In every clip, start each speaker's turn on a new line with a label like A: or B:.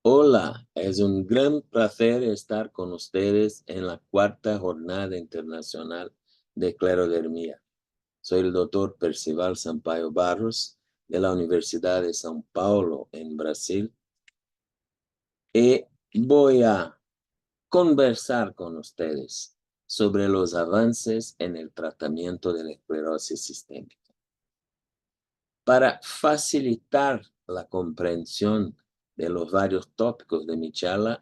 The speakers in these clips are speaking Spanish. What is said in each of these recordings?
A: Hola, es un gran placer estar con ustedes en la cuarta jornada internacional de Clerodermia. Soy el doctor Percival Sampaio Barros de la Universidad de São Paulo en Brasil y voy a conversar con ustedes sobre los avances en el tratamiento de la esclerosis sistémica. Para facilitar la comprensión de los varios tópicos de mi charla,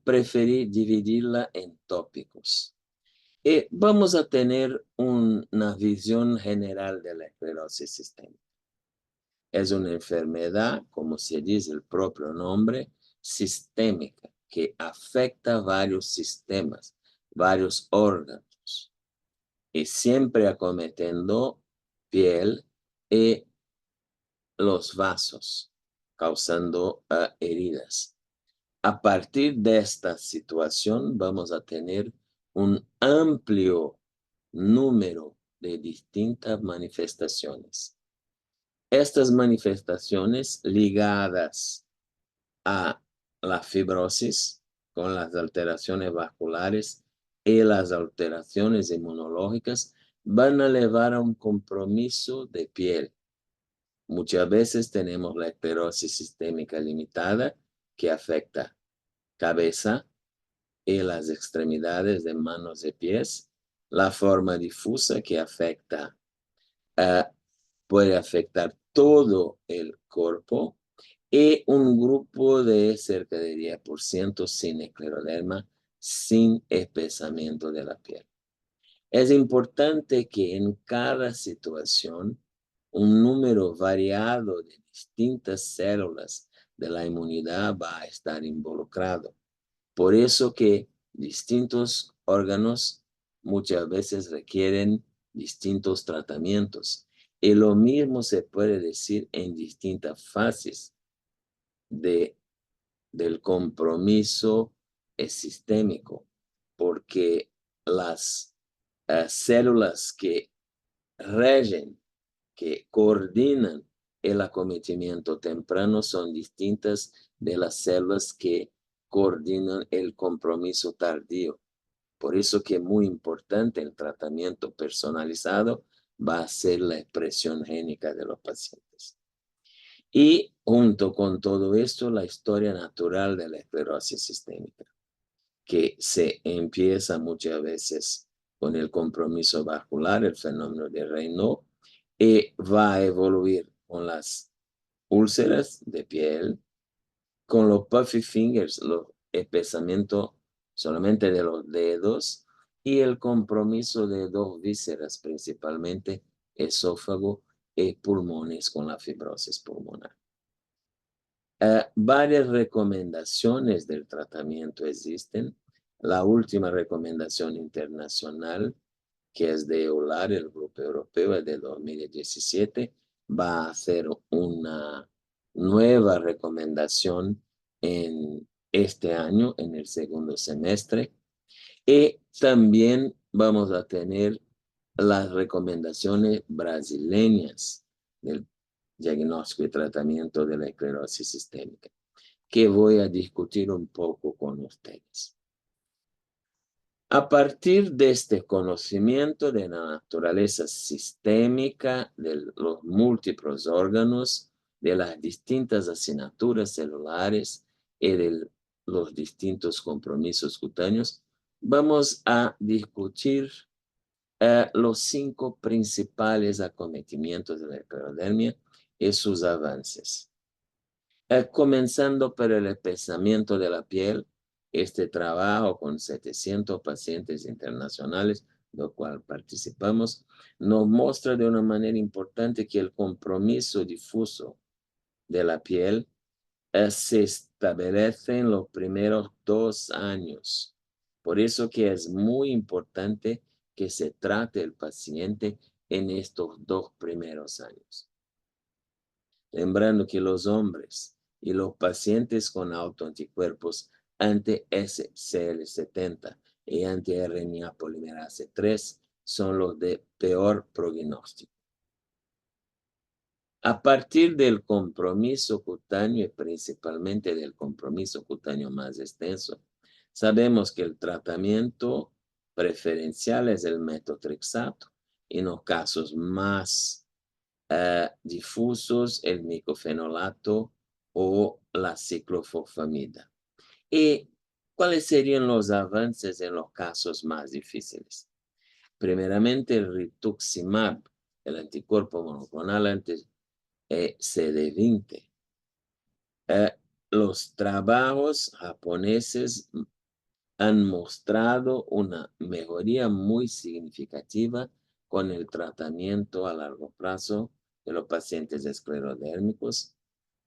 A: preferí dividirla en tópicos. Y vamos a tener una visión general de la esclerosis sistémica. Es una enfermedad, como se dice el propio nombre, sistémica, que afecta varios sistemas, varios órganos, y siempre acometiendo piel y los vasos, causando heridas. A partir de esta situación vamos a tener un amplio número de distintas manifestaciones. Estas manifestaciones ligadas a la fibrosis con las alteraciones vasculares y las alteraciones inmunológicas van a llevar a un compromiso de piel. Muchas veces tenemos la esclerosis sistémica limitada que afecta cabeza y las extremidades de manos y pies, la forma difusa que puede afectar todo el cuerpo y un grupo de cerca de 10% sin escleroderma, sin espesamiento de la piel. Es importante que en cada situación un número variado de distintas células de la inmunidad va a estar involucrado. Por eso que distintos órganos muchas veces requieren distintos tratamientos. Y lo mismo se puede decir en distintas fases del compromiso sistémico, porque las células que regen, que coordinan el acometimiento temprano son distintas de las células que coordinan el compromiso tardío. Por eso que es muy importante el tratamiento personalizado va a ser la expresión génica de los pacientes. Y junto con todo esto, la historia natural de la esclerosis sistémica, que se empieza muchas veces con el compromiso vascular, el fenómeno de Raynaud, y va a evoluir con las úlceras de piel, con los puffy fingers, los espesamientos solamente de los dedos, y el compromiso de dos vísceras, principalmente esófago y pulmones con la fibrosis pulmonar. Varias recomendaciones del tratamiento existen. La última recomendación internacional, que es de EULAR, el Grupo Europeo, es de 2017, va a hacer una nueva recomendación en este año, en el segundo semestre. Y también vamos a tener las recomendaciones brasileñas del diagnóstico y tratamiento de la esclerosis sistémica, que voy a discutir un poco con ustedes. A partir de este conocimiento de la naturaleza sistémica de los múltiples órganos, de las distintas asignaturas celulares y de los distintos compromisos cutáneos, vamos a discutir los 5 principales acometimientos de la esclerodermia y sus avances. Comenzando por el espesamiento de la piel, este trabajo con 700 pacientes internacionales, lo cual participamos, nos muestra de una manera importante que el compromiso difuso de la piel se establece en los primeros 2 años. Por eso que es muy importante que se trate el paciente en estos 2 primeros años. Lembrando que los hombres y los pacientes con autoanticuerpos anti-SCL70 y anti-RNA polimerasa 3 son los de peor pronóstico. A partir del compromiso cutáneo y principalmente del compromiso cutáneo más extenso, sabemos que el tratamiento preferencial es el metotrexato y en los casos más difusos el micofenolato o la ciclofosfamida. ¿Y cuáles serían los avances en los casos más difíciles? Primeramente, el rituximab, el anticuerpo monoclonal CD20. Los trabajos japoneses han mostrado una mejoría muy significativa con el tratamiento a largo plazo de los pacientes esclerodérmicos,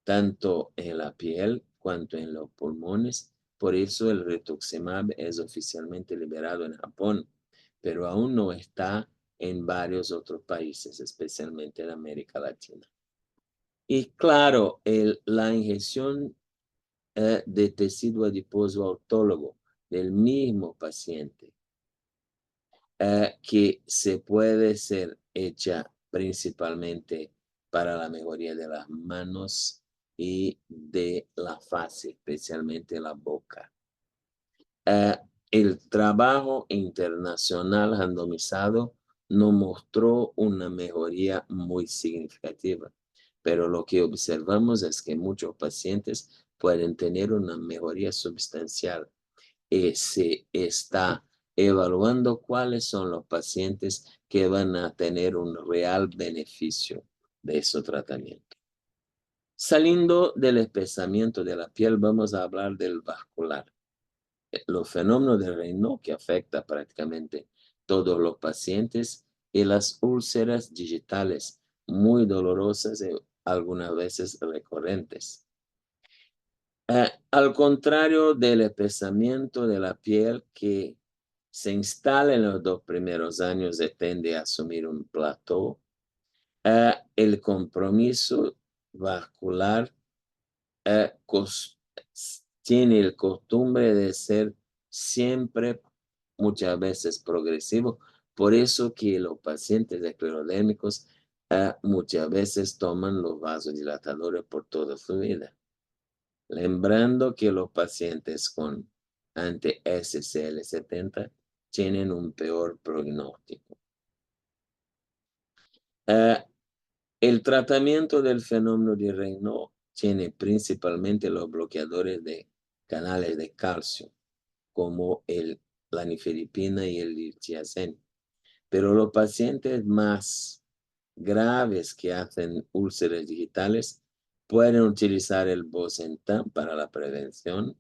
A: tanto en la piel cuanto en los pulmones. Por eso el rituximab es oficialmente liberado en Japón, pero aún no está en varios otros países, especialmente en América Latina. Y claro, la inyección de tejido adiposo autólogo del mismo paciente, que se puede ser hecha principalmente para la mejoría de las manos y de la fase, especialmente la boca. El trabajo internacional randomizado no mostró una mejoría muy significativa, pero lo que observamos es que muchos pacientes pueden tener una mejoría sustancial y se está evaluando cuáles son los pacientes que van a tener un real beneficio de ese tratamiento. Saliendo del espesamiento de la piel, vamos a hablar del vascular. Los fenómenos de Raynaud que afecta prácticamente todos los pacientes y las úlceras digitales muy dolorosas y algunas veces recurrentes. Al contrario del espesamiento de la piel que se instala en los 2 primeros años y tiende a asumir un plató, el compromiso vascular tiene el costumbre de ser siempre, muchas veces progresivo. Por eso que los pacientes esclerodérmicos muchas veces toman los vasodilatadores por toda su vida. Lembrando que los pacientes con anti-SCL70 tienen un peor pronóstico. El tratamiento del fenómeno de Raynaud tiene principalmente los bloqueadores de canales de calcio, como la nifedipina y el lirtiazem. Pero los pacientes más graves que hacen úlceras digitales pueden utilizar el bosentan para la prevención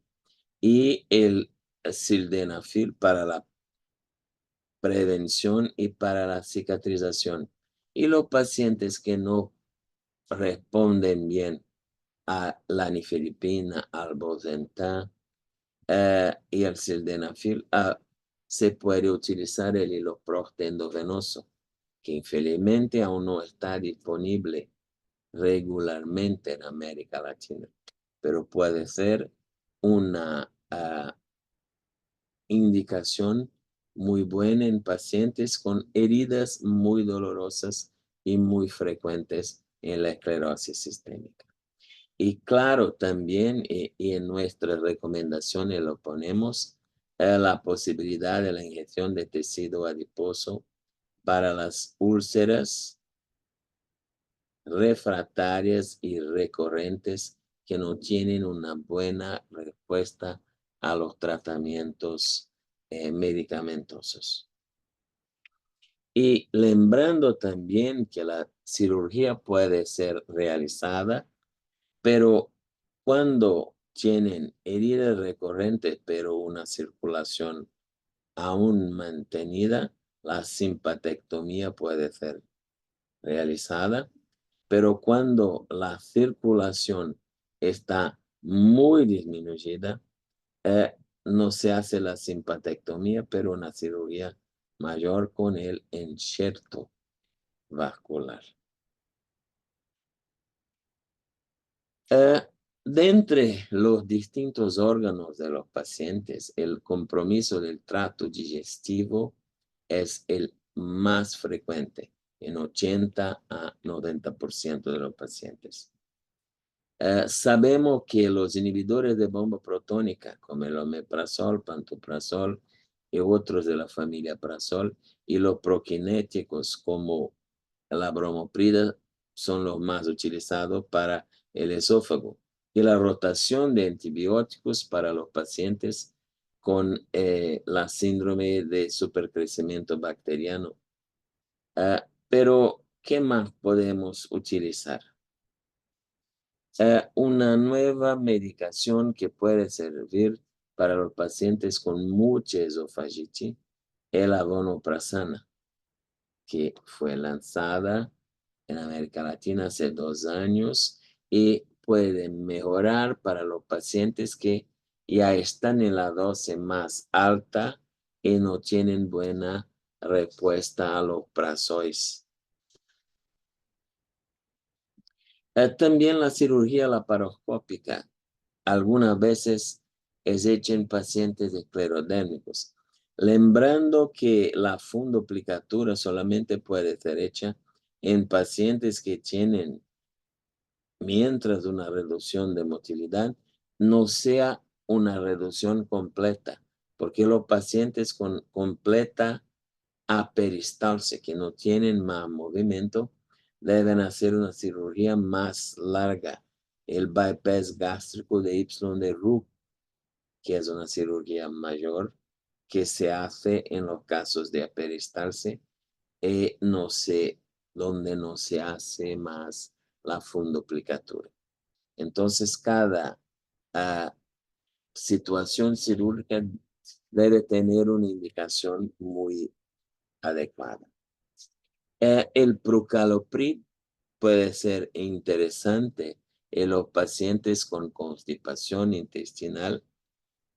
A: y el sildenafil para la prevención y para la cicatrización. Y los pacientes que no responden bien a la nifedipina, al bosentan y al sildenafil, se puede utilizar el iloprost endovenoso, que infelizmente aún no está disponible regularmente en América Latina, pero puede ser una indicación muy buena en pacientes con heridas muy dolorosas y muy frecuentes en la esclerosis sistémica. Y claro, también y en nuestras recomendaciones lo ponemos la posibilidad de la inyección de tejido adiposo para las úlceras refractarias y recurrentes que no tienen una buena respuesta a los tratamientos medicamentosos. Y lembrando también que la cirugía puede ser realizada, pero cuando tienen heridas recurrentes, pero una circulación aún mantenida, la simpatectomía puede ser realizada, pero cuando la circulación está muy disminuida, no se hace la simpatectomía, pero una cirugía mayor con el injerto vascular. De entre los distintos órganos de los pacientes, el compromiso del tracto digestivo es el más frecuente, en 80 a 90% de los pacientes. Sabemos que los inhibidores de bomba protónica, como el omeprazol, pantoprazol y otros de la familia prazol, y los prokinéticos como la bromoprida, son los más utilizados para el esófago. Y la rotación de antibióticos para los pacientes con la síndrome de supercrecimiento bacteriano. Pero, ¿qué más podemos utilizar? Una nueva medicación que puede servir para los pacientes con mucha esofagitis es la vonoprazana, que fue lanzada en América Latina hace 2 años y puede mejorar para los pacientes que ya están en la dosis más alta y no tienen buena respuesta a los prazois. También la cirugía laparoscópica algunas veces es hecha en pacientes esclerodérmicos, lembrando que la fundoplicatura solamente puede ser hecha en pacientes que tienen, mientras una reducción de motilidad no sea una reducción completa, porque los pacientes con completa aperistalsis, que no tienen más movimiento, deben hacer una cirugía más larga, el bypass gástrico de Ipsilon de Roux, que es una cirugía mayor que se hace en los casos de aperistalsis y donde no se hace más la fundoplicatura. Entonces, cada situación cirúrgica debe tener una indicación muy adecuada. El prucaloprib puede ser interesante en los pacientes con constipación intestinal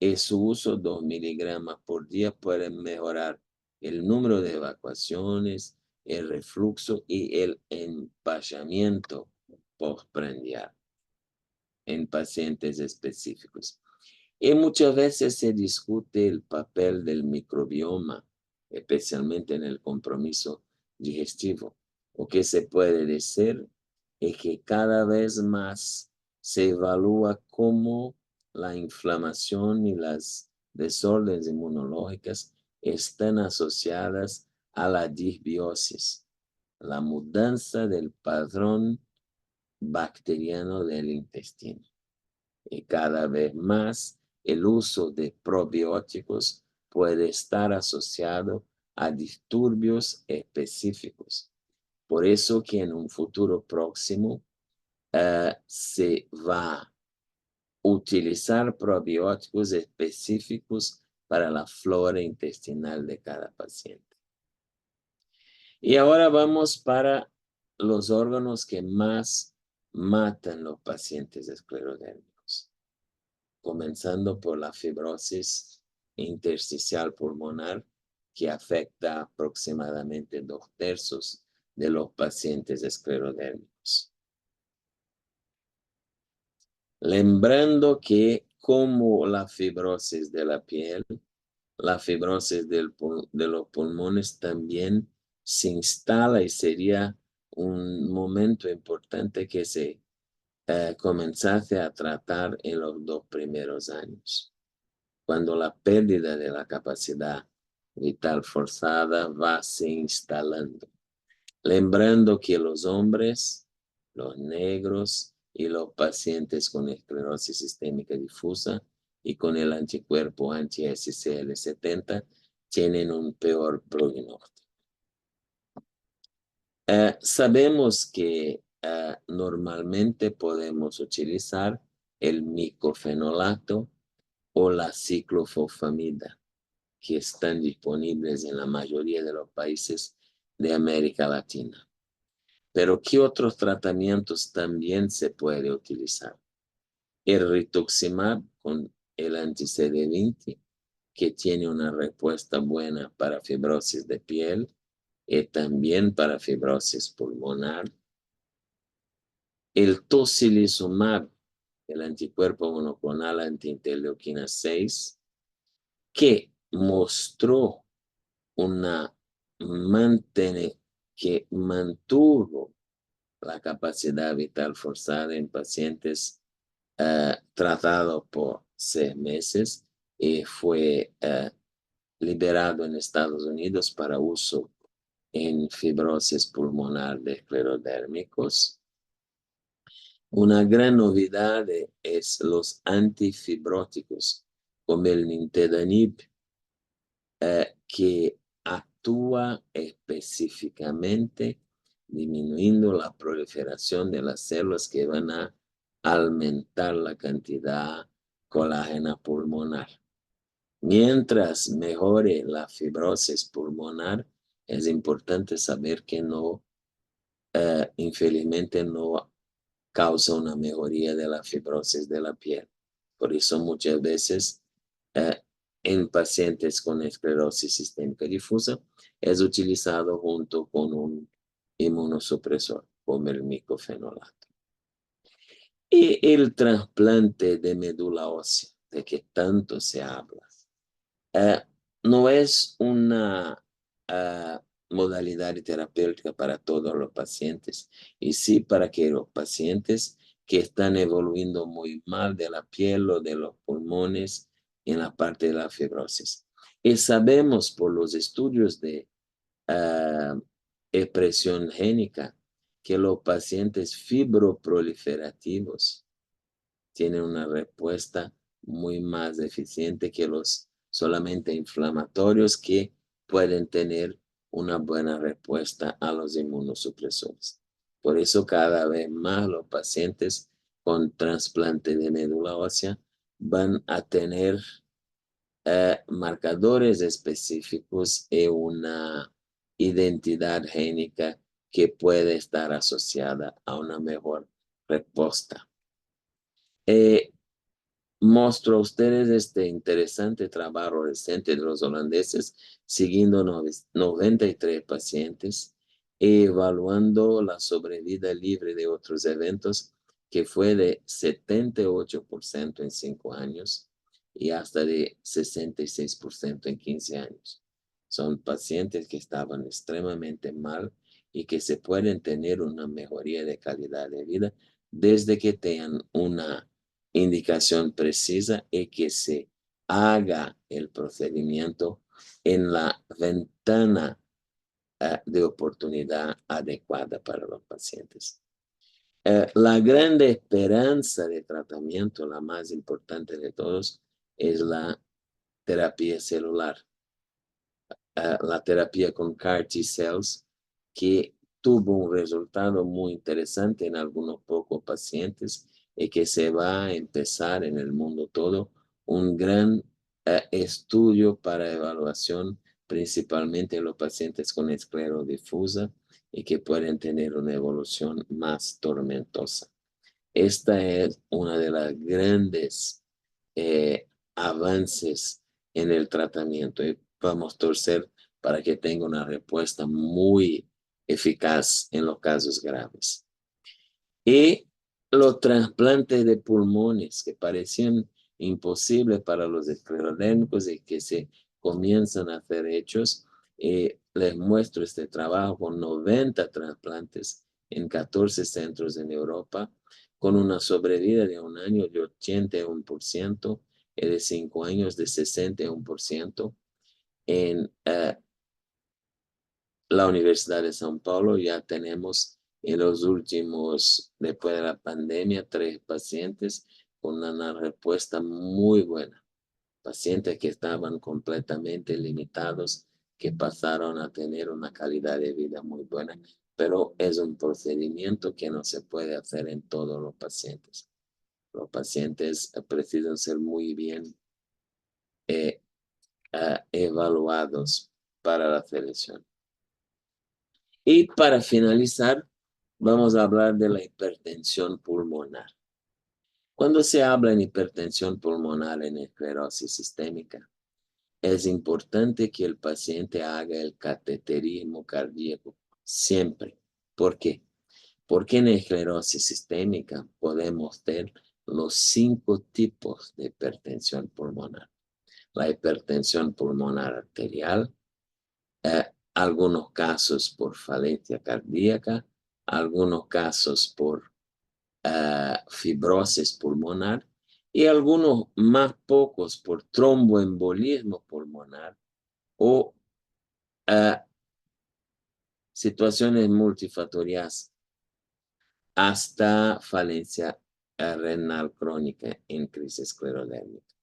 A: y su uso 2 miligramos por día puede mejorar el número de evacuaciones, el reflujo y el empachamiento postprandial en pacientes específicos. Y muchas veces se discute el papel del microbioma, especialmente en el compromiso digestivo. Lo que se puede decir es que cada vez más se evalúa cómo la inflamación y las desórdenes inmunológicas están asociadas a la disbiosis, la mudanza del patrón bacteriano del intestino. Y cada vez más el uso de probióticos puede estar asociado a disturbios específicos. Por eso que en un futuro próximo se va a utilizar probióticos específicos para la flora intestinal de cada paciente. Y ahora vamos para los órganos que más matan los pacientes esclerodérmicos, comenzando por la fibrosis intersticial pulmonar, que afecta aproximadamente 2/3 de los pacientes esclerodérmicos. Lembrando que como la fibrosis de la piel, la fibrosis de los pulmones también se instala y sería un momento importante que se comenzase a tratar en los 2 primeros años, cuando la pérdida de la capacidad vital forzada va se instalando. Lembrando que los hombres, los negros y los pacientes con esclerosis sistémica difusa y con el anticuerpo anti-SCL70 tienen un peor pronóstico. Sabemos que normalmente podemos utilizar el micofenolato o la ciclofosfamida, que están disponibles en la mayoría de los países de América Latina. Pero ¿qué otros tratamientos también se puede utilizar? El rituximab con el anti-CD20, que tiene una respuesta buena para fibrosis de piel y también para fibrosis pulmonar. El tocilizumab, el anticuerpo monoclonal anti-interleuquina 6, que mostró una que mantuvo la capacidad vital forzada en pacientes tratados por 6 meses y fue liberado en Estados Unidos para uso en fibrosis pulmonar de esclerodérmicos. Una gran novedad es los antifibróticos, como el nintedanib, que actúa específicamente disminuyendo la proliferación de las células que van a aumentar la cantidad colágena pulmonar. Mientras mejore la fibrosis pulmonar, es importante saber que infelizmente no causa una mejoría de la fibrosis de la piel. Por eso muchas veces en pacientes con esclerosis sistémica difusa es utilizado junto con un inmunosupresor como el micofenolato. Y el trasplante de médula ósea, de que tanto se habla, no es una modalidad terapéutica para todos los pacientes, y sí para aquellos pacientes que están evoluyendo muy mal de la piel o de los pulmones en la parte de la fibrosis. Y sabemos por los estudios de expresión génica que los pacientes fibroproliferativos tienen una respuesta muy más eficiente que los solamente inflamatorios, que pueden tener una buena respuesta a los inmunosupresores. Por eso cada vez más los pacientes con trasplante de médula ósea van a tener marcadores específicos y una identidad génica que puede estar asociada a una mejor respuesta. Muestro a ustedes este interesante trabajo reciente de los holandeses, siguiendo 93 pacientes, evaluando la sobrevida libre de otros eventos, que fue de 78% en 5 años y hasta de 66% en 15 años. Son pacientes que estaban extremadamente mal y que se pueden tener una mejoría de calidad de vida desde que tengan una indicación precisa y que se haga el procedimiento en la ventana de oportunidad adecuada para los pacientes. La gran esperanza de tratamiento, la más importante de todos, es la terapia celular. La terapia con CAR T-cells, que tuvo un resultado muy interesante en algunos pocos pacientes y que se va a empezar en el mundo todo un gran estudio para evaluación, principalmente en los pacientes con esclerosis difusa y que pueden tener una evolución más tormentosa. Esta es una de las grandes avances en el tratamiento y vamos a torcer para que tenga una respuesta muy eficaz en los casos graves. Y los trasplantes de pulmones que parecían imposibles para los esclerodérmicos y que se comienzan a hacer hechos. Les muestro este trabajo con 90 trasplantes en 14 centros en Europa, con una sobrevida de 1 año de 81% y de 5 años de 61%. En la Universidad de São Paulo ya tenemos en los últimos, después de la pandemia, 3 pacientes con una respuesta muy buena. Pacientes que estaban completamente limitados, que pasaron a tener una calidad de vida muy buena, pero es un procedimiento que no se puede hacer en todos los pacientes. Los pacientes precisan ser muy bien evaluados para la selección. Y para finalizar, vamos a hablar de la hipertensión pulmonar. Cuando se habla en hipertensión pulmonar en esclerosis sistémica, es importante que el paciente haga el cateterismo cardíaco siempre. ¿Por qué? Porque en esclerosis sistémica podemos tener los 5 tipos de hipertensión pulmonar. La hipertensión pulmonar arterial, algunos casos por falencia cardíaca, algunos casos por fibrosis pulmonar y algunos más pocos por tromboembolismo pulmonar o situaciones multifactoriales hasta falencia renal crónica en crisis esclerodérmica.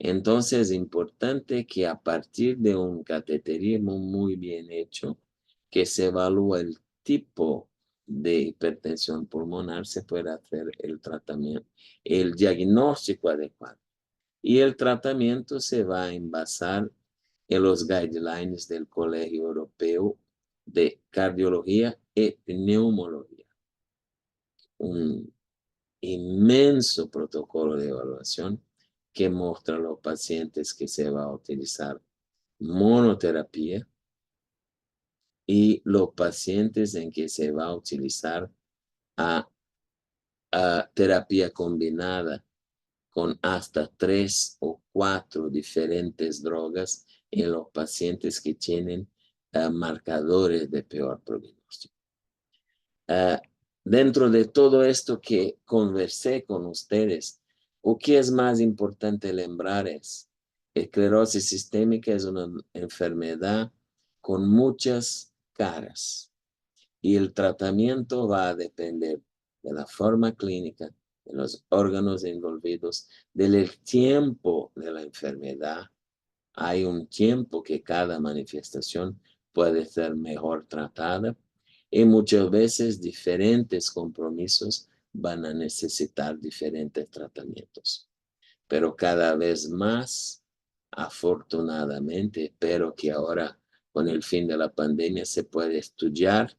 A: Entonces es importante que a partir de un cateterismo muy bien hecho, que se evalúa el tipo de hipertensión pulmonar, se puede hacer el tratamiento, el diagnóstico adecuado. Y el tratamiento se va a envasar en los guidelines del Colegio Europeo de Cardiología y Neumología. Un inmenso protocolo de evaluación que muestra a los pacientes que se va a utilizar monoterapia y los pacientes en que se va a utilizar a terapia combinada con hasta 3 o 4 diferentes drogas en los pacientes que tienen marcadores de peor pronóstico. Dentro de todo esto que conversé con ustedes, o que es más importante lembrar es, esclerosis sistémica es una enfermedad con muchas caras y el tratamiento va a depender de la forma clínica, de los órganos envolvidos, del tiempo de la enfermedad. Hay un tiempo que cada manifestación puede ser mejor tratada y muchas veces diferentes compromisos van a necesitar diferentes tratamientos. Pero cada vez más, afortunadamente, espero que ahora con el fin de la pandemia se puede estudiar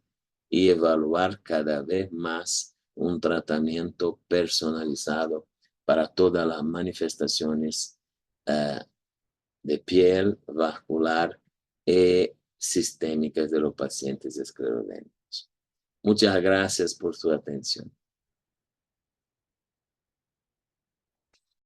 A: y evaluar cada vez más un tratamiento personalizado para todas las manifestaciones de piel, vascular y sistémicas de los pacientes esclerodémicos. Muchas gracias por su atención.